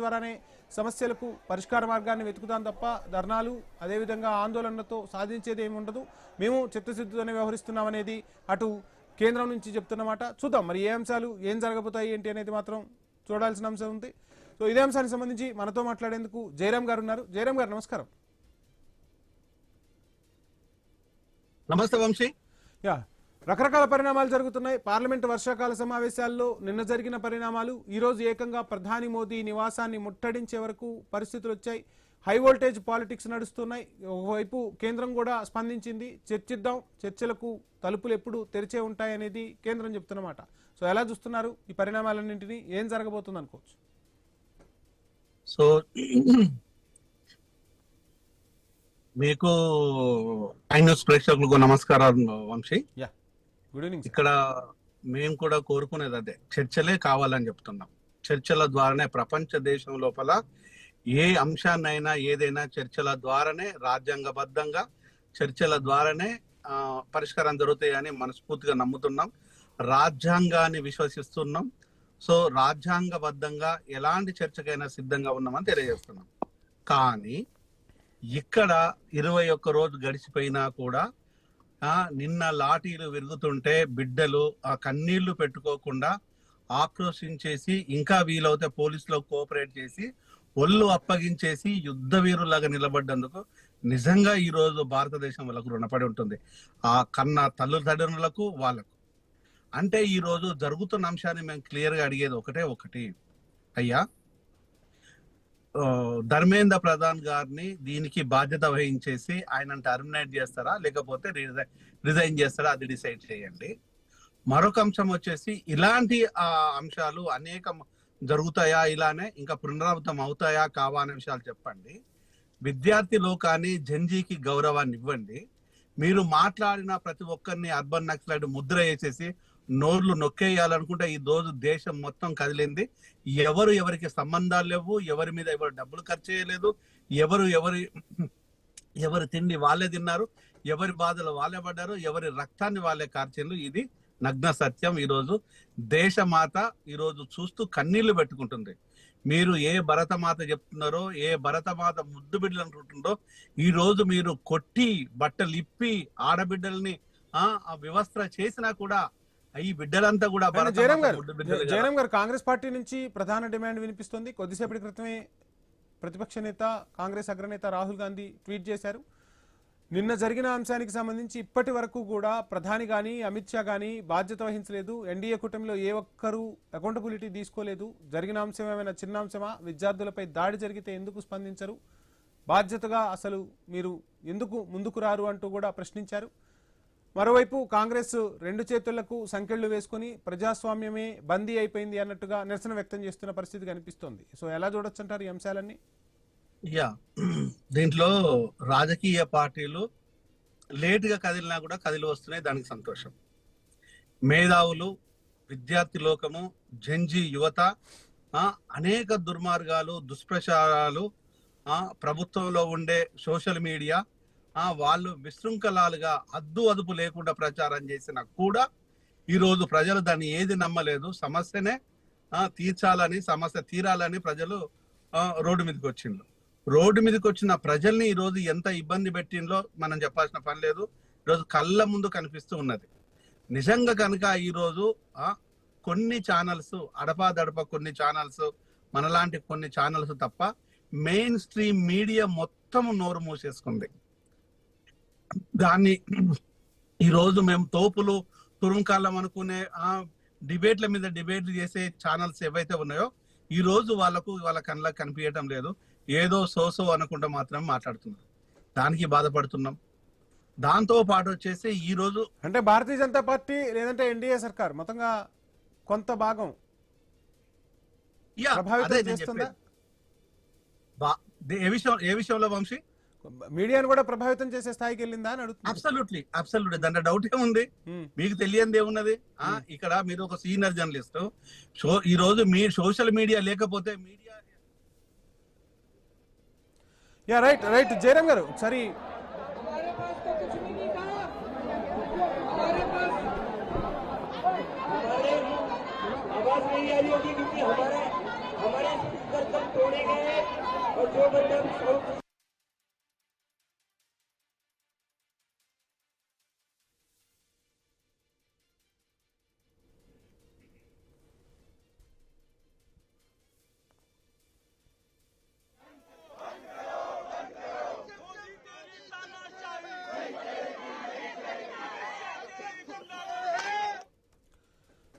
ద్వారానే సమస్యలకు పరిష్కార మార్గాన్ని వెతుకుతాం తప్ప ధర్నాలు అదేవిధంగా ఆందోళనలతో సాధించేది ఏమి ఉండదు. మేము చిత్తశుద్ధితోనే వ్యవహరిస్తున్నామనేది అటు కేంద్రం నుంచి చెప్తున్నమాట. చూద్దాం మరి ఏ అంశాలు ఏం జరగబోతాయి ఏంటి అనేది మాత్రం చూడాల్సిన అంశం ఉంది. సో ఇదే అంశానికి సంబంధించి మనతో మాట్లాడేందుకు జయరాం గారు ఉన్నారు. జయరాం గారు నమస్కారం. నమస్తే వంశీ. రకరకాల పరిణామాలు జరుగుతున్నాయి. పార్లమెంటు వర్షాకాల సమావేశాల్లో నిన్న జరిగిన పరిణామాలు, ఈరోజు ఏకంగా ప్రధాని మోదీ నివాసాన్ని ముట్టడించే వరకు పరిస్థితులు వచ్చాయి. హై వోల్టేజ్ పాలిటిక్స్ నడుస్తున్నాయి. ఒకవైపు కేంద్రం కూడా స్పందించింది. చర్చిద్దాం, చర్చలకు తలుపులు ఎప్పుడు తెరిచే ఉంటాయనేది కేంద్రం చెప్తున్నమాట. సో ఎలా చూస్తున్నారు ఈ పరిణామాలన్నింటినీ? ఏం జరగబోతుంది అనుకోవచ్చు? సో మీకు న్యూస్ ప్రేక్షకులకు నమస్కారం వంశీ. Good evening. ఇక్కడ మేము కూడా కోరుకునేది అదే, చర్చలే కావాలని చెప్తున్నాం. చర్చల ద్వారానే ప్రపంచ దేశం లోపల ఏ అంశాన్నైనా ఏదైనా చర్చల ద్వారానే, రాజ్యాంగబద్ధంగా చర్చల ద్వారానే పరిష్కారం జరుగుతాయని మనస్ఫూర్తిగా నమ్ముతున్నాం. రాజ్యాంగాన్ని విశ్వసిస్తున్నాం. సో రాజ్యాంగబద్ధంగా ఎలాంటి చర్చకైనా సిద్ధంగా ఉన్నామని తెలియజేస్తున్నాం. కానీ ఇక్కడ 21 రోజు గడిచిపోయినా కూడా నిన్న లాఠీలు విరుగుతుంటే బిడ్డలు ఆ కన్నీళ్లు పెట్టుకోకుండా ఆక్రోశించేసి, ఇంకా వీలవుతే పోలీసులకు కోఆపరేట్ చేసి ఒళ్ళు అప్పగించేసి యుద్ధ వీరులాగా నిలబడ్డందుకు నిజంగా ఈ రోజు భారతదేశం వాళ్ళకు రుణపడి ఉంటుంది. ఆ కన్న తల్లిదండ్రులకు వాళ్ళకు. అంటే ఈ రోజు జరుగుతున్న అంశాన్ని మేము క్లియర్ గా అడిగేది ఒకటి, అయ్యా ధర్మేంద్ర ప్రధాన్ గారిని దీనికి బాధ్యత వహించేసి ఆయన టర్మినేట్ చేస్తారా లేకపోతే రిజైన్ చేస్తారా, అది డిసైడ్ చేయండి. మరొక అంశం వచ్చేసి, ఇలాంటి అంశాలు అనేకం జరుగుతాయా, ఇలానే ఇంకా పునరావృతం అవుతాయా కావా అనే విషయాలు చెప్పండి. విద్యార్థి లోకాన్ని, జంజీకి గౌరవాన్ని ఇవ్వండి. మీరు మాట్లాడిన ప్రతి ఒక్కరిని అర్బన్ నక్సలైట్ ముద్ర వేసేసి నోర్లు నొక్కేయాలనుకుంటే ఈ రోజు దేశం మొత్తం కదిలింది. ఎవరికి సంబంధాలు లేవు, ఎవరి మీద ఎవరు డబ్బులు ఖర్చు చేయలేదు, ఎవరి తిండి వాళ్ళే తిన్నారు, ఎవరి బాధలు వాళ్ళే పడ్డారు, ఎవరి రక్తాన్ని వాళ్ళే కార్చేళ్ళు. ఇది నగ్న సత్యం. ఈరోజు దేశమాత ఈరోజు చూస్తూ కన్నీళ్లు పెట్టుకుంటుంది. మీరు ఏ భరతమాత చెప్తున్నారో, ఏ భరతమాత ముద్దు బిడ్డలు అనుకుంటుండో, ఈ రోజు మీరు కొట్టి బట్టలు ఇప్పి ఆడబిడ్డల్ని వ్యవస్థ చేసినా కూడా ఈ బిడ్డలంతా కూడా జయరాం గారు, కాంగ్రెస్ పార్టీ నుంచి ప్రధాన డిమాండ్ వినిపిస్తుంది. కొద్దిసేపటి క్రితమే ప్రతిపక్ష నేత, కాంగ్రెస్ అగ్రనేత రాహుల్ గాంధీ ట్వీట్ చేశారు. నిన్న జరిగిన అంశానికి సంబంధించి ఇప్పటి వరకు కూడా ప్రధాని కానీ అమిత్ షా కానీ బాధ్యత వహించలేదు. ఎన్డీఏ కూటమిలో ఏ ఒక్కరూ అకౌంటబిలిటీ తీసుకోలేదు. జరిగిన అంశం ఏమైనా చిన్న అంశమా? విద్యార్థులపై దాడి జరిగితే ఎందుకు స్పందించరు? బాధ్యతగా అసలు మీరు ఎందుకు ముందుకు రారు అంటూ కూడా ప్రశ్నించారు. మరోవైపు కాంగ్రెస్ రెండు చేతులకు సంకెళ్లు వేసుకుని ప్రజాస్వామ్యమే బందీ అయిపోయింది అన్నట్టుగా నిరసన వ్యక్తం చేస్తున్న పరిస్థితి కనిపిస్తోంది. సో ఎలా చూడొచ్చు అంటారు ఈ అంశాలన్నీ? దీంట్లో రాజకీయ పార్టీలు లేటుగా కదిలినా కూడా కదిలి వస్తున్నాయి. దానికి సంతోషం. మేధావులు, విద్యార్థి లోకము, జంజీ యువత అనేక దుర్మార్గాలు, దుష్ప్రచారాలు, ప్రభుత్వంలో ఉండే సోషల్ మీడియా వాళ్ళు విశృంఖలాలుగా అదుపు లేకుండా ప్రచారం చేసినా కూడా ఈరోజు ప్రజలు దాన్ని ఏది నమ్మలేదు. సమస్యనే తీర్చాలని, సమస్య తీరాలని ప్రజలు రోడ్డు మీదకి వచ్చిండ్రు. రోడ్డు మీదకి వచ్చిన ప్రజల్ని ఈరోజు ఎంత ఇబ్బంది పెట్టిందో మనం చెప్పాల్సిన పని లేదు. ఈరోజు కళ్ళ ముందు కనిపిస్తూ ఉన్నది. నిజంగా కనుక ఈరోజు కొన్ని ఛానల్స్, అడపాదడప కొన్ని ఛానల్స్, మనలాంటి కొన్ని ఛానల్స్ తప్ప మెయిన్ స్ట్రీమ్ మీడియా మొత్తం నోరు మూసేసుకుంది. దాన్ని ఈరోజు మేము తోపులు తురుంకాలం అనుకునే డిబేట్ల మీద డిబేట్లు చేసే ఛానల్స్ ఏవైతే ఉన్నాయో ఈ రోజు వాళ్ళ కళ్ళకి కనిపించడం లేదు. ఏదో సోసో అనుకుంటూ మాత్రమే మాట్లాడుతున్నారు. దానికి బాధపడుతున్నాం. దాంతో పాటు వచ్చేసి ఈ రోజు అంటే భారతీయ జనతా పార్టీ లేదంటే ఎన్డీఏ సర్కార్ మొత్తంగా కొంత భాగం ఏ విషయంలో వంశీ మీడియాను కూడా ప్రభావితం చేసే స్థాయికి వెళ్ళిందా అని అడుగుతుంది. అబ్సల్యూట్లీ దాంట్లో డౌట్ ఏముంది? మీకు తెలియంది ఏమున్నది? ఇక్కడ మీరు ఒక సీనియర్ జర్నలిస్ట్. ఈ రోజు మీ సోషల్ మీడియా లేకపోతే మీడియా రైట్ జయరాం గారు ఒకసారి हमारे सर्कल तोड़े गए और जो बंदर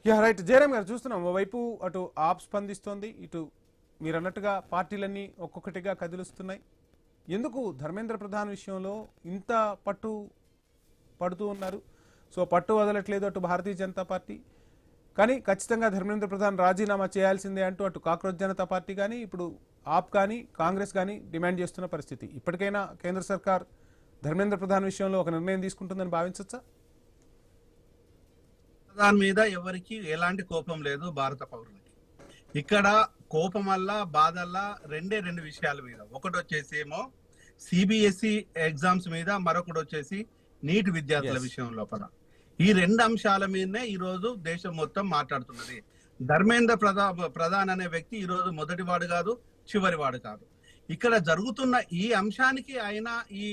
యా రైట్ జయరామ్ గారు చూస్తున్నాం ఓవైపు అటు ఆప్ స్పందిస్తోంది, ఇటు మీరు అన్నట్టుగా పార్టీలన్నీ ఒక్కొక్కటిగా కదిలిస్తున్నాయి. ఎందుకు ధర్మేంద్ర ప్రధాన్ విషయంలో ఇంత పట్టు పడుతూ ఉన్నారు? సో పట్టు వదలట్లేదు అటు భారతీయ జనతా పార్టీ, కానీ ఖచ్చితంగా ధర్మేంద్ర ప్రధాన్ రాజీనామా చేయాల్సిందే అంటూ అటు కాక్రోచ్ జనతా పార్టీ కానీ ఇప్పుడు ఆప్ కానీ కాంగ్రెస్ కానీ డిమాండ్ చేస్తున్న పరిస్థితి. ఇప్పటికైనా కేంద్ర సర్కార్ ధర్మేంద్ర ప్రధాన్ విషయంలో ఒక నిర్ణయం తీసుకుంటుందని భావించవచ్చా? దాని మీద ఎవరికి ఎలాంటి కోపం లేదు భారత పౌరులకి. ఇక్కడ కోపం వల్ల బాధల్లా రెండు విషయాల మీద, ఒకటి వచ్చేసి ఏమో సిబిఎస్ఈ ఎగ్జామ్స్ మీద, మరొకటి వచ్చేసి నీట్ విద్యార్థుల విషయం లోపల. ఈ రెండు అంశాల మీదనే ఈ రోజు దేశం మొత్తం మాట్లాడుతున్నది. ధర్మేంద్ర ప్రధాన్ అనే వ్యక్తి ఈ రోజు మొదటివాడు కాదు, చివరివాడు కాదు. ఇక్కడ జరుగుతున్న ఈ అంశానికి ఆయన, ఈ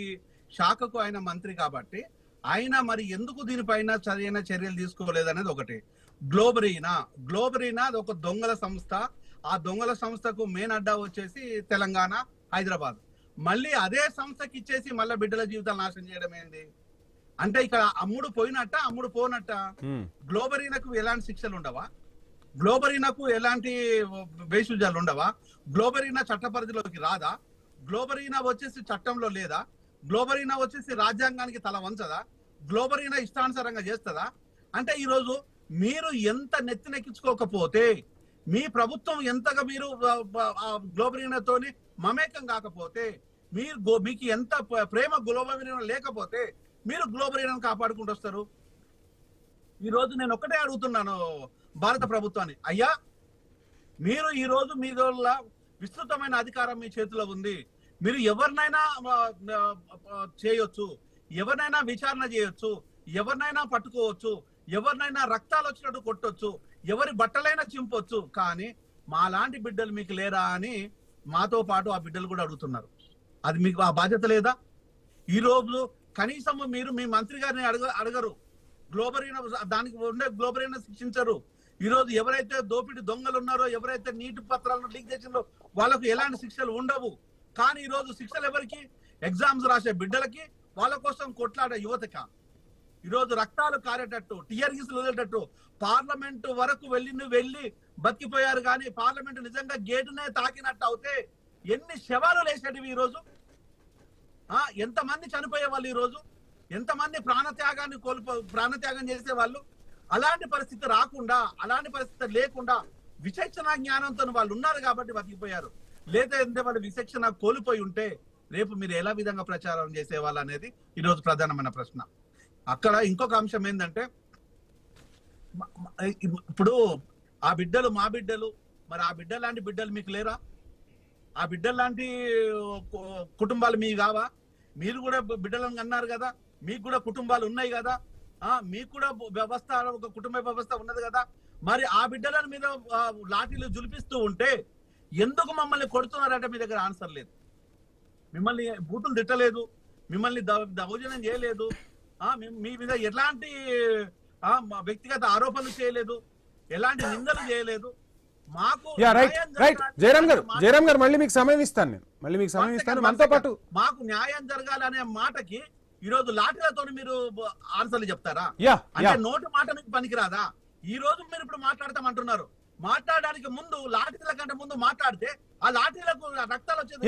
శాఖకు ఆయన మంత్రి కాబట్టి ఆయన మరి ఎందుకు దీనిపైన సరైన చర్యలు తీసుకోలేదనేది ఒకటి. గ్లోబరీనా అది ఒక దొంగల సంస్థ. ఆ దొంగల సంస్థకు మెయిన్ అడ్డా వచ్చేసి తెలంగాణ, హైదరాబాద్. మళ్ళీ అదే సంస్థకి ఇచ్చేసి మళ్ళీ బిడ్డల జీవితాలు నాశనం చేయడం ఏంది? అంటే ఇక్కడ అమ్ముడు పోయినట్ట, అమ్ముడు పోనట్ట. గ్లోబరీనకు ఎలాంటి శిక్షలు ఉండవా? గ్లోబరీనకు ఎలాంటి వేషుజాలు ఉండవా? గ్లోబరీనా చట్ట పరిధిలోకి రాదా? గ్లోబరీనా వచ్చేసి చట్టంలో లేదా? గ్లోబరీనా వచ్చేసి రాజ్యాంగానికి తల వంచదా? గ్లోబరీనా ఇష్టానుసారంగా చేస్తుందా? అంటే ఈరోజు మీరు ఎంత నెత్తినెక్కించుకోకపోతే, మీ ప్రభుత్వం ఎంతగా మీరు గ్లోబరీనాతోని మమేకం కాకపోతే, మీకు ఎంత ప్రేమ గ్లోబరీనా లేకపోతే మీరు గ్లోబరీనాను కాపాడుకుంటూ వస్తారు. ఈరోజు నేను ఒక్కటే అడుగుతున్నాను భారత ప్రభుత్వాన్ని, అయ్యా మీరు ఈరోజు మీ విస్తృతమైన అధికారం మీ చేతిలో ఉంది. మీరు ఎవరినైనా చేయొచ్చు, ఎవరినైనా విచారణ చేయొచ్చు, ఎవరినైనా పట్టుకోవచ్చు, ఎవరినైనా రక్తాలు వచ్చినట్టు కొట్టొచ్చు, ఎవరి బట్టలైనా చింపొచ్చు. కానీ మా లాంటి బిడ్డలు మీకు లేరా అని మాతో పాటు ఆ బిడ్డలు కూడా అడుగుతున్నారు. అది మీకు ఆ బాధ్యత లేదా? ఈ రోజు కనీసం మీరు మీ మంత్రి గారిని అడగరు. గ్లోబరీనా దానికి ఉండే గ్లోబరీనా శిక్షించరు. ఈ రోజు ఎవరైతే దోపిడీ దొంగలు ఉన్నారో, ఎవరైతే నీటి పత్రాలను లీక్ చేసిందో వాళ్ళకు ఎలాంటి శిక్షలు ఉండవు. కానీ ఈ రోజు శిక్షలు ఎవరికి? ఎగ్జామ్స్ రాసే బిడ్డలకి, వాళ్ళ కోసం కొట్లాడే యువతక. ఈరోజు రక్తాలు కారేటట్టు, టియర్ గీసులు వదిలేటట్టు పార్లమెంట్ వరకు వెళ్ళి బతికిపోయారు. కానీ పార్లమెంట్ నిజంగా గేటునే తాకినట్టు అవుతే ఎన్ని శవాలు లేచేటివి ఈరోజు? ఎంతమంది చనిపోయే వాళ్ళు ఈరోజు? ఎంతమంది ప్రాణత్యాగం చేసే వాళ్ళు? అలాంటి పరిస్థితి రాకుండా, అలాంటి పరిస్థితి లేకుండా విచక్షణ జ్ఞానంతో వాళ్ళు ఉన్నారు కాబట్టి బతికిపోయారు. లేదంటే వాళ్ళు విచక్షణ కోల్పోయి ఉంటే రేపు మీరు ఎలా విధంగా ప్రచారం చేసేవాళ్ళు అనేది ఈరోజు ప్రధానమైన ప్రశ్న. అక్కడ ఇంకొక అంశం ఏంటంటే, ఇప్పుడు ఆ బిడ్డలు మా బిడ్డలు, మరి ఆ బిడ్డ లాంటి బిడ్డలు మీకు లేరా? ఆ బిడ్డలు లాంటి కుటుంబాలు మీ కావా? మీరు కూడా బిడ్డలను అన్నారు కదా, మీకు కూడా కుటుంబాలు ఉన్నాయి కదా, మీకు కూడా వ్యవస్థ, ఒక కుటుంబ వ్యవస్థ ఉన్నది కదా. మరి ఆ బిడ్డల మీద లాఠీలు జులిపిస్తూ ఉంటే ఎందుకు మమ్మల్ని కొడుతున్నారంటే మీ దగ్గర ఆన్సర్ లేదు. మిమ్మల్ని బూతులు తిట్టలేదు, మిమ్మల్ని దౌర్జన్యం చేయలేదు, మీ మీద ఎలాంటి వ్యక్తిగత ఆరోపణలు చేయలేదు, ఎలాంటి నిందలు చేయలేదు. మాకు జయరామ్ గారు మళ్ళీ మీకు సమయం ఇస్తాను, మనతో పాటు మాకు న్యాయం జరగాలనే మాటకి ఈరోజు లాఠీలతో మీరు ఆన్సర్లు చెప్తారా? అంటే నోటి మాట మీకు పనికిరాదా? ఈ రోజు మీరు ఇప్పుడు మాట్లాడతామంటున్నారు. మాట్లాడడానికి ముందు, లాఠీల కంటే ముందు మాట్లాడితే ఆ లాఠీలకు రక్తాలు వచ్చేది.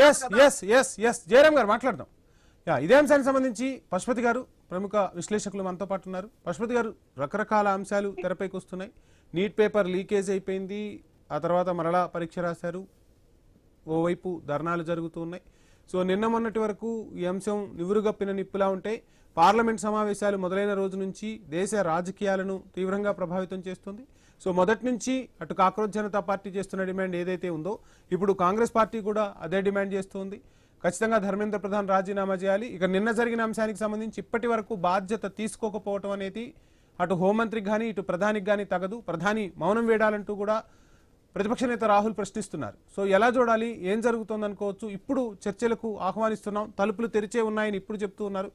జయరామ్ గారు మాట్లాడదాం. ఇదే అంశానికి సంబంధించి పశుపతి గారు, ప్రముఖ విశ్లేషకులు మనతో పాటు ఉన్నారు. పశుపతి గారు, రకరకాల అంశాలు తెరపైకి వస్తున్నాయి. నీట్ పేపర్ లీకేజ్ అయిపోయింది, ఆ తర్వాత మరలా పరీక్ష రాశారు, ఓవైపు ధర్నాలు జరుగుతూ ఉన్నాయి. సో నిన్న మొన్నటి వరకు ఈ అంశం నివురుగప్పిన నిప్పులా ఉంటే పార్లమెంట్ సమావేశాలు మొదలైన రోజు నుంచి దేశ రాజకీయాలను తీవ్రంగా ప్రభావితం చేస్తుంది. సో మొదటి నుంచి అటు కాక్రోచ్ జనతా పార్టీ చేస్తున్న డిమాండ్ ఏదైతే ఉందో ఇప్పుడు కాంగ్రెస్ పార్టీ కూడా అదే డిమాండ్ చేస్తుంది. ఖచ్చితంగా ధర్మేంద్ర ప్రధాన్ రాజీనామా చేయాలి. ఇక నిన్న జరిగిన అంశానికి సంబంధించి ఇప్పటి వరకు బాధ్యత తీసుకోకపోవటం అనేది అటు హోంమంత్రికి కానీ ఇటు ప్రధానికి కానీ తగదు. ప్రధాని మౌనం వేడాలంటూ కూడా ప్రతిపక్ష నేత రాహుల్ ప్రశ్నిస్తున్నారు. సో ఎలా చూడాలి, ఏం జరుగుతుంది అనుకోవచ్చు? ఇప్పుడు చర్చలకు ఆహ్వానిస్తున్నాం, తలుపులు తెరిచే ఉన్నాయని ఇప్పుడు చెప్తూ ఉన్నారు.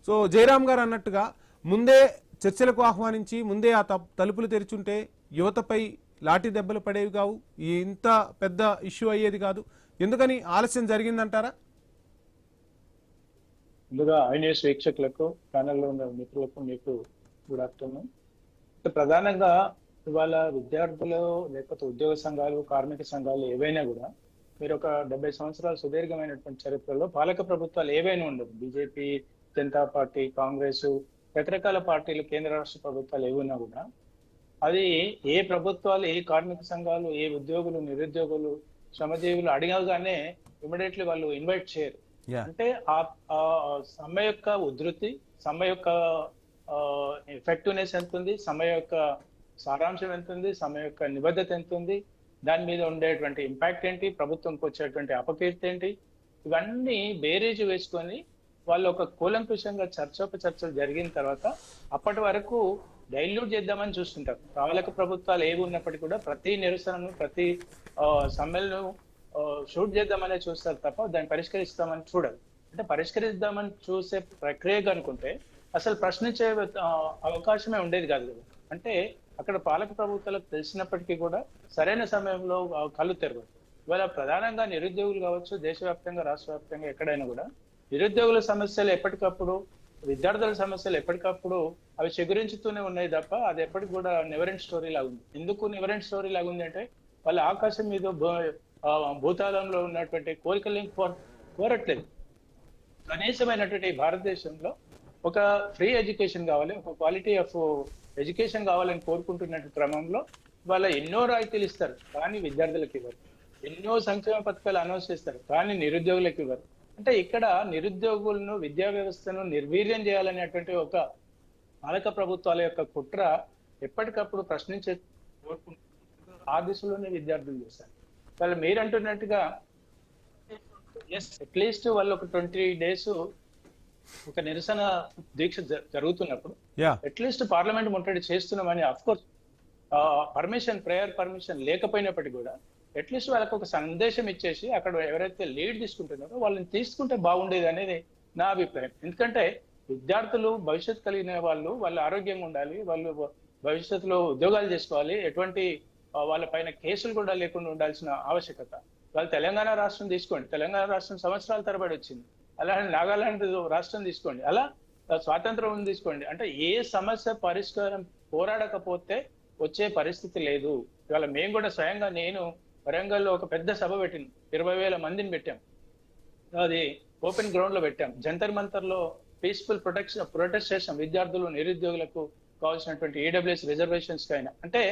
సో జయరాం గారు అన్నట్టుగా ముందే చర్చలకు ఆహ్వానించి ముందే ఆ తలుపులు తెరిచుంటే యువతపై లాఠీ దెబ్బలు పడేవి కావు, ఇంత పెద్ద ఇష్యూ అయ్యేది కాదు. ఎందుకని ఆలస్యం జరిగిందంటారా? ముందుగా ఐన్యూస్ వీక్షకులకు, ప్యానెల్లో ఉన్న మిత్రులకు మీకు గుడ్ ఆఫ్టర్నూన్. ప్రధానంగా ఇవాళ విద్యార్థులు లేకపోతే ఉద్యోగ సంఘాలు, కార్మిక సంఘాలు ఏవైనా కూడా మీరు ఒక 70 సంవత్సరాల సుదీర్ఘమైనటువంటి చరిత్రలో పాలక ప్రభుత్వాలు ఏవైనా ఉండదు, బీజేపీ, జనతా పార్టీ, కాంగ్రెస్, రకరకాల పార్టీలు, కేంద్ర రాష్ట్ర ప్రభుత్వాలు ఏవైనా కూడా అది ఏ ప్రభుత్వాలు, ఏ కార్మిక సంఘాలు, ఏ ఉద్యోగులు, నిరుద్యోగులు, శ్రమజీవులు అడిగగానే ఇమీడియట్లీ వాళ్ళు ఇన్వైట్ చేయరు. అంటే ఆ సమ్మె యొక్క ఉధృతి, సమ్మె యొక్క ఎఫెక్టివ్నెస్ ఎంత ఉంది, సమ్మె యొక్క సారాంశం ఎంత ఉంది, సమ్మె యొక్క నిబద్ధత ఎంత ఉంది, దాని మీద ఉండేటువంటి ఇంపాక్ట్ ఏంటి, ప్రభుత్వంకి వచ్చేటువంటి అపకీర్తి ఏంటి, ఇవన్నీ బేరేజ్ వేసుకొని వాళ్ళు ఒక కూలంకుషంగా చర్చోపచర్చలు జరిగిన తర్వాత అప్పటి వరకు డైల్యూట్ చేద్దామని చూస్తుంటారు. పాలక ప్రభుత్వాలు ఏవి ఉన్నప్పటికీ కూడా ప్రతి నిరసనను, ప్రతి సమ్మెలను షూట్ చేద్దామనే చూస్తారు తప్ప దాన్ని పరిష్కరిస్తామని చూడరు. అంటే పరిష్కరిద్దామని చూసే ప్రక్రియ అనుకుంటే అసలు ప్రశ్నించే అవకాశమే ఉండేది కాదు కదా. అంటే అక్కడ పాలక ప్రభుత్వాలకు తెలిసినప్పటికీ కూడా సరైన సమయంలో కళ్ళు తెరవదు. ఇవాళ ప్రధానంగా నిరుద్యోగులు కావచ్చు, దేశవ్యాప్తంగా, రాష్ట్ర వ్యాప్తంగా ఎక్కడైనా కూడా నిరుద్యోగుల సమస్యలు ఎప్పటికప్పుడు, విద్యార్థుల సమస్యలు ఎప్పటికప్పుడు అవి చిగురించుతూనే ఉన్నాయి తప్ప అది ఎప్పటికి కూడా నెవరెంట్ స్టోరీ లాగా ఉంది. ఎందుకు నెవరెంట్ స్టోరీ లాగా ఉంది అంటే వాళ్ళ ఆకాశం మీద భూతాళంలో ఉన్నటువంటి కోరికలు కోరట్లేదు. కనీసమైనటువంటి భారతదేశంలో ఒక ఫ్రీ ఎడ్యుకేషన్ కావాలి, ఒక క్వాలిటీ ఆఫ్ ఎడ్యుకేషన్ కావాలని కోరుకుంటున్న క్రమంలో వాళ్ళ ఎన్నో రాయితీలు ఇస్తారు కానీ విద్యార్థులకు ఇవ్వరు, ఎన్నో సంక్షేమ పథకాలు అనౌన్స్ చేస్తారు కానీ నిరుద్యోగులకు ఇవ్వరు. అంటే ఇక్కడ నిరుద్యోగులను, విద్యా వ్యవస్థను నిర్వీర్యం చేయాలనేటువంటి ఒక పాలక ప్రభుత్వాల యొక్క కుట్ర ఎప్పటికప్పుడు ప్రశ్నించే ఆ దిశలోనే విద్యార్థులు చేస్తారు. వాళ్ళు మీరు అంటున్నట్టుగా అట్లీస్ట్ వాళ్ళు ఒక 20 days ఒక నిరసన దీక్ష జరుగుతున్నప్పుడు అట్లీస్ట్ పార్లమెంట్ ముట్టడి చేస్తున్నామని అఫ్ కోర్స్ ప్రేయర్ పర్మిషన్ లేకపోయినప్పటికీ కూడా అట్లీస్ట్ వాళ్ళకి ఒక సందేశం ఇచ్చేసి అక్కడ ఎవరైతే లీడ్ తీసుకుంటున్నారో వాళ్ళని తీసుకుంటే బాగుండేది అనేది నా అభిప్రాయం. ఎందుకంటే విద్యార్థులు భవిష్యత్తు కలిగిన వాళ్ళు ఆరోగ్యంగా ఉండాలి, వాళ్ళు భవిష్యత్తులో ఉద్యోగాలు చేసుకోవాలి, ఎటువంటి వాళ్ళ పైన కేసులు కూడా లేకుండా ఉండాల్సిన ఆవశ్యకత. వాళ్ళు తెలంగాణ రాష్ట్రం తీసుకోండి, తెలంగాణ రాష్ట్రం సంవత్సరాల తరబడి వచ్చింది. అలానే నాగాలాండ్ రాష్ట్రం తీసుకోండి, అలా స్వాతంత్రం తీసుకోండి. అంటే ఏ సమస్య పరిష్కారం పోరాడకపోతే వచ్చే పరిస్థితి లేదు. ఇవాళ మేము కూడా స్వయంగా నేను వరంగల్లో ఒక పెద్ద సభ పెట్టిన 20,000 మందిని పెట్టాం. అది ఓపెన్ గ్రౌండ్ లో పెట్టాం. జంతర్ మంతర్ లో పీస్ఫుల్ ప్రొటెస్ట్ చేసాం విద్యార్థులు, నిరుద్యోగులకు కావాల్సినటువంటి ఈడబ్ల్యూఎస్ రిజర్వేషన్స్ కైనా. అంటే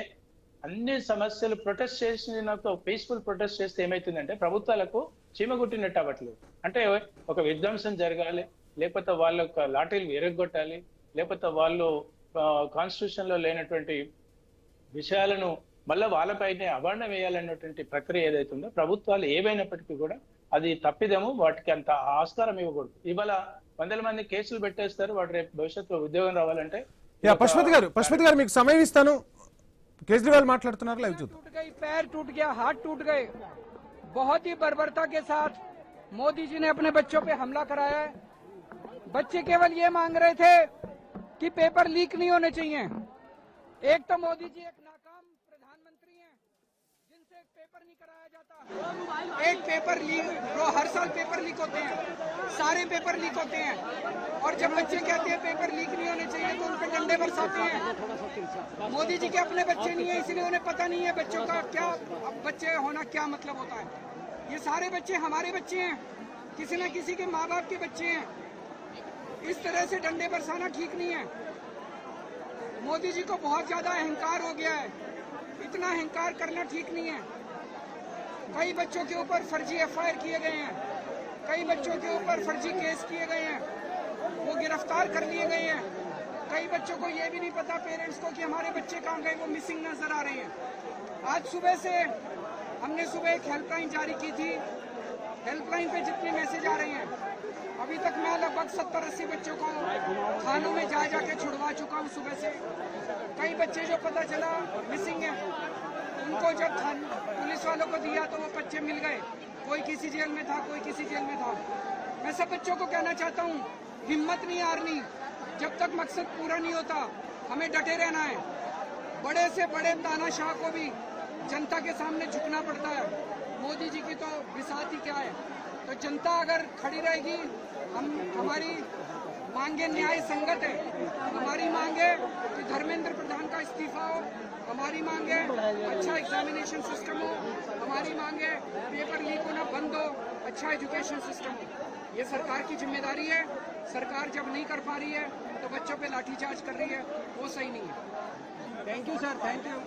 అన్ని సమస్యలు ప్రొటెస్ట్ చేసినప్పుడు పీస్ఫుల్ ప్రొటెస్ట్ చేస్తే ఏమైతుందంటే ప్రభుత్వాలకు చీమగుట్టినట్టు అవ్వట్లేదు. అంటే ఒక విధ్వంసం జరగాలి, లేకపోతే వాళ్ళ లాఠీలు ఎరగొట్టాలి, లేకపోతే వాళ్ళు కాన్స్టిట్యూషన్ లో లేనటువంటి విషయాలను మళ్ళీ వాళ్ళపైనే అవార్ణం వేయాలన్నటువంటి ప్రక్రియ ఏదైతుందో ప్రభుత్వాలు ఏవైనప్పటికీ కూడా అది తప్పిదము, వాటికి అంత ఆస్కారం ఇవ్వకూడదు. ఇవాళ 100 మంది కేసులు పెట్టేస్తారు, వాటి రేపు భవిష్యత్తులో ఉద్యోగం రావాలంటే. పశుపతి గారు మీకు సమయం ఇస్తాను. केजरीवाल మాట్లాడుతున్నారు, లైవ్ చూద్దాం. टूट गई, पैर टूट गया, हाथ टूट गए. बहुत ही बर्बरता के साथ मोदी जी ने अपने बच्चों पे हमला कराया है. बच्चे केवल ये मांग रहे थे कि पेपर लीक नहीं होने चाहिए. एक तो मोदी जी एक नाकाम प्रधानमंत्री हैं जिनसे एक पेपर नहीं कराया जाता. एक पेपर लीक, हर साल पेपर लीक होते हैं, सारे पेपर लीक होते हैं. और जब बच्चे कहते हैं पेपर लीक नहीं होने चाहिए तो उन पे डंडे बरसाते हैं. मोदी जी के अपने बच्चे नहीं है, इसलिए उन्हें पता नहीं है बच्चों का क्या, बच्चे होना क्या मतलब होता है. ये सारे बच्चे हमारे बच्चे हैं, किसी न किसी के माँ बाप के बच्चे हैं. इस तरह से डंडे बरसाना ठीक नहीं है. मोदी जी को बहुत ज्यादा अहंकार हो गया है, इतना अहंकार करना ठीक नहीं है. कई बच्चों के ऊपर फर्जी FIR किए गए हैं, कई बच्चों के ऊपर फर्जी केस किए गए हैं, वो गिरफ्तार कर लिए गए हैं. कई बच्चों को ये भी नहीं पता पेरेंट्स को कि हमारे बच्चे कहाँ गए, वो मिसिंग नजर आ रहे हैं. आज सुबह से हमने एक हेल्पलाइन जारी की थी. हेल्पलाइन पे जितने मैसेज आ रहे हैं, अभी तक मैं लगभग 70-80 बच्चों को थानों में जाके छुड़वा चुका हूँ सुबह से. कई बच्चे जो पता चला मिसिंग है, उनको जब पुलिस वालों को दिया तो वो बच्चे मिल गए, कोई किसी जेल में था, कोई किसी जेल में था। मैं सब बच्चों को कहना चाहता हूँ, हिम्मत नहीं हारनी, जब तक मकसद पूरा नहीं होता हमें डटे रहना है। बड़े से बड़े तानाशाह को भी जनता के सामने झुकना पड़ता है। मोदी जी की तो बिसात ही क्या है। तो जनता अगर खड़ी रहेगी, हमारी मांगे न्याय संगत है। हमारी मांगे कि धर्मेंद्र प्रधान का इस्तीफा हो, हमारी मांगे अच्छा एग्जामिनेशन सिस्टम हो, हमारी मांगे पेपर लीक होना बंद हो, अच्छा एजुकेशन सिस्टम हो। ये सरकार की जिम्मेदारी है। सरकार जब नहीं कर पा रही है तो बच्चों पे लाठीचार्ज कर रही है, वो सही नहीं है। Thank you sir, thank you.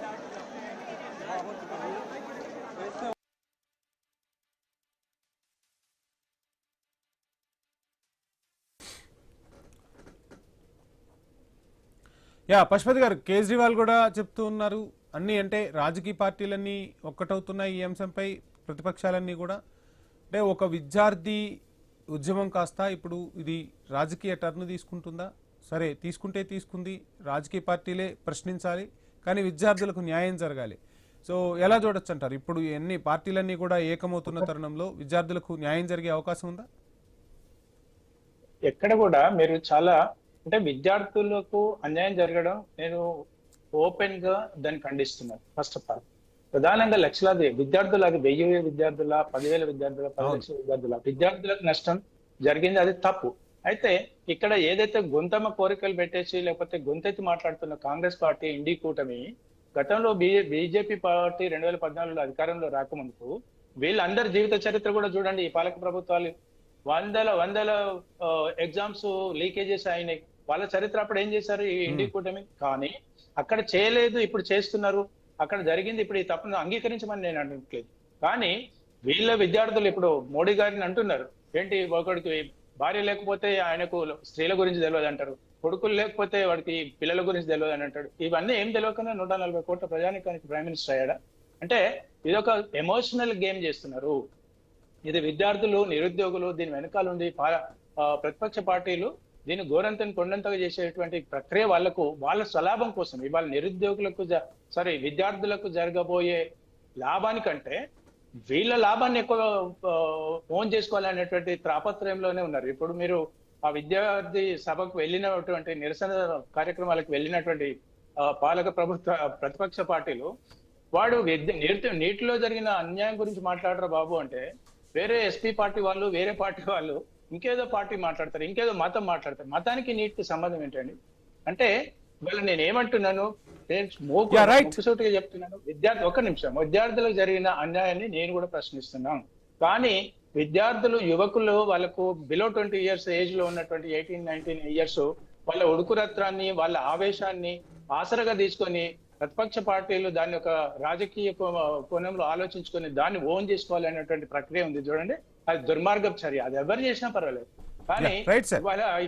యా పశుపతి గారు, కేజ్రీవాల్ కూడా చెప్తూ ఉన్నారు, అన్ని అంటే రాజకీయ పార్టీలన్నీ ఒక్కటవుతున్నాయి ఈ అంశంపై, ప్రతిపక్షాలన్నీ కూడా. అంటే ఒక విద్యార్థి ఉద్యమం కాస్త ఇప్పుడు ఇది రాజకీయ టర్న్ తీసుకుంటుందా? సరే తీసుకుంటే తీసుకుంది, రాజకీయ పార్టీలే ప్రశ్నించాలి, కానీ విద్యార్థులకు న్యాయం జరగాలి. సో ఎలా చూడొచ్చు అంటారు? ఇప్పుడు ఎన్ని పార్టీలన్నీ కూడా ఏకమవుతున్న తరుణంలో విద్యార్థులకు న్యాయం జరిగే అవకాశం ఉందా? ఎక్కడ కూడా మీరు చాలా అంటే విద్యార్థులకు అన్యాయం జరగడం నేను ఓపెన్ గా దాన్ని ఖండిస్తున్నాను. ఫస్ట్ ఆఫ్ ఆల్ ప్రధానంగా లక్షలాది విద్యార్థులు, అది 1000 విద్యార్థుల, 10,000 విద్యార్థుల, 10 లక్షల విద్యార్థులకు నష్టం జరిగింది, అది తప్పు. అయితే ఇక్కడ ఏదైతే గొంతమ్మ కోరికలు పెట్టేసి లేకపోతే గొంతెత్తి మాట్లాడుతున్న కాంగ్రెస్ పార్టీ, ఇండి కూటమి, గతంలో బీజేపీ పార్టీ 2014లో అధికారంలో రాకముందుకు వీళ్ళందరి జీవిత చరిత్ర కూడా చూడండి. ఈ పాలక ప్రభుత్వాలు వందల ఎగ్జామ్స్ లీకేజెస్ అయినాయి. వాళ్ళ చరిత్ర అప్పుడు ఏం చేశారు ఈ ఇండి కూటమి? కానీ అక్కడ చేయలేదు, ఇప్పుడు చేస్తున్నారు. అక్కడ జరిగింది, ఇప్పుడు ఈ తప్పును అంగీకరించమని నేను అనట్లేదు. కానీ వీళ్ళ విద్యార్థులు ఇప్పుడు మోడీ గారిని అంటున్నారు, ఏంటి ఒకడికి భార్య లేకపోతే ఆయనకు స్త్రీల గురించి తెలియదు అంటారు, కొడుకులు లేకపోతే వాడికి పిల్లల గురించి తెలియదు అని అంటాడు. ఇవన్నీ ఏం తెలియకుండా 140 కోట్ల ప్రజానికానికి ప్రైమ్ మినిస్టర్ అయ్యాడా? అంటే ఇదొక ఎమోషనల్ గేమ్ చేస్తున్నారు. ఇది విద్యార్థులు, నిరుద్యోగులు దీని వెనకాలండి ప్రతిపక్ష పార్టీలు దీన్ని గోరంతని కొండంతగా చేసేటువంటి ప్రక్రియ వాళ్ళ స్వలాభం కోసం, ఇవాళ నిరుద్యోగులకు విద్యార్థులకు జరగబోయే లాభానికంటే వీళ్ళ లాభాన్ని ఎక్కువ ఓన్ చేసుకోవాలనేటువంటి తాపత్రయంలోనే ఉన్నారు. ఇప్పుడు మీరు ఆ విద్యార్థి సభకు వెళ్ళినటువంటి నిరసన కార్యక్రమాలకు వెళ్ళినటువంటి పాలక ప్రతిపక్ష పార్టీలు వాడు నీటిలో జరిగిన అన్యాయం గురించి మాట్లాడరా బాబు అంటే, వేరే ఎస్పీ పార్టీ వాళ్ళు, వేరే పార్టీ వాళ్ళు ఇంకేదో పార్టీ మాట్లాడతారు, ఇంకేదో మతం మాట్లాడతారు. మతానికి నీటికి సంబంధం ఏంటండి? అంటే వీళ్ళు నేను ఏమంటున్నాను, ముక్కుసూటిగా చెప్తున్నాను, విద్యార్థులకు జరిగిన అన్యాయాన్ని నేను కూడా ప్రశ్నిస్తున్నాను. కానీ విద్యార్థులు, యువకులు, వాళ్ళకు బిలో 20 years ఏజ్ లో ఉన్నటువంటి 18-19 years వాళ్ళ ఉడుకురత్రాన్ని, వాళ్ళ ఆవేశాన్ని ఆసరగా తీసుకొని ప్రతిపక్ష పార్టీలు దాన్ని ఒక రాజకీయ కోణంలో ఆలోచించుకొని దాన్ని ఓన్ చేసుకోవాలనేటువంటి ప్రక్రియ ఉంది చూడండి. అది దుర్మార్గపు చర్య. అది ఎవరు చేసినా పర్వాలేదు. కానీ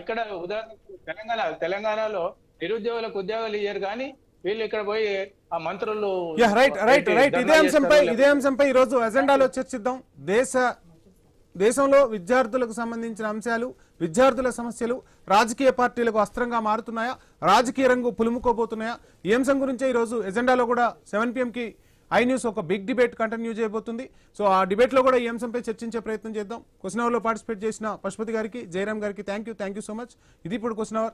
ఇక్కడ ఉదాహరణ తెలంగాణలో నిరుద్యోగులకు ఉద్యోగాలు ఇయ్యారు, కానీ వీళ్ళు ఇక్కడ పోయి ఆ మంత్రులు. ఇదే అంశంపై ఈ రోజు ఎజెండాలో చర్చిద్దాం. దేశంలో విద్యార్థులకు సంబంధించిన అంశాలు, విద్యార్థుల సమస్యలు రాజకీయ పార్టీలకు అస్త్రంగా మారుతున్నాయా, రాజకీయ రంగు పులుముకోబోతున్నాయా? ఈ అంశం గురించే ఈరోజు ఎజెండాలో కూడా 7 PM కి ఐ న్యూస్ ఒక బిగ్ డిబేట్ కంటిన్యూ చేయబోతుంది. సో ఆ డిబేట్ లో కూడా ఈ అంశంపై చర్చించే ప్రయత్నం చేద్దాం. క్వశ్చన్ అవర్ లో పార్టిసిపేట్ చేసిన పశుపతి గారికి, జయరామ్ గారికి థ్యాంక్ యూ సో మచ్. ఇది ఇప్పుడు క్వశ్చన్ అవర్.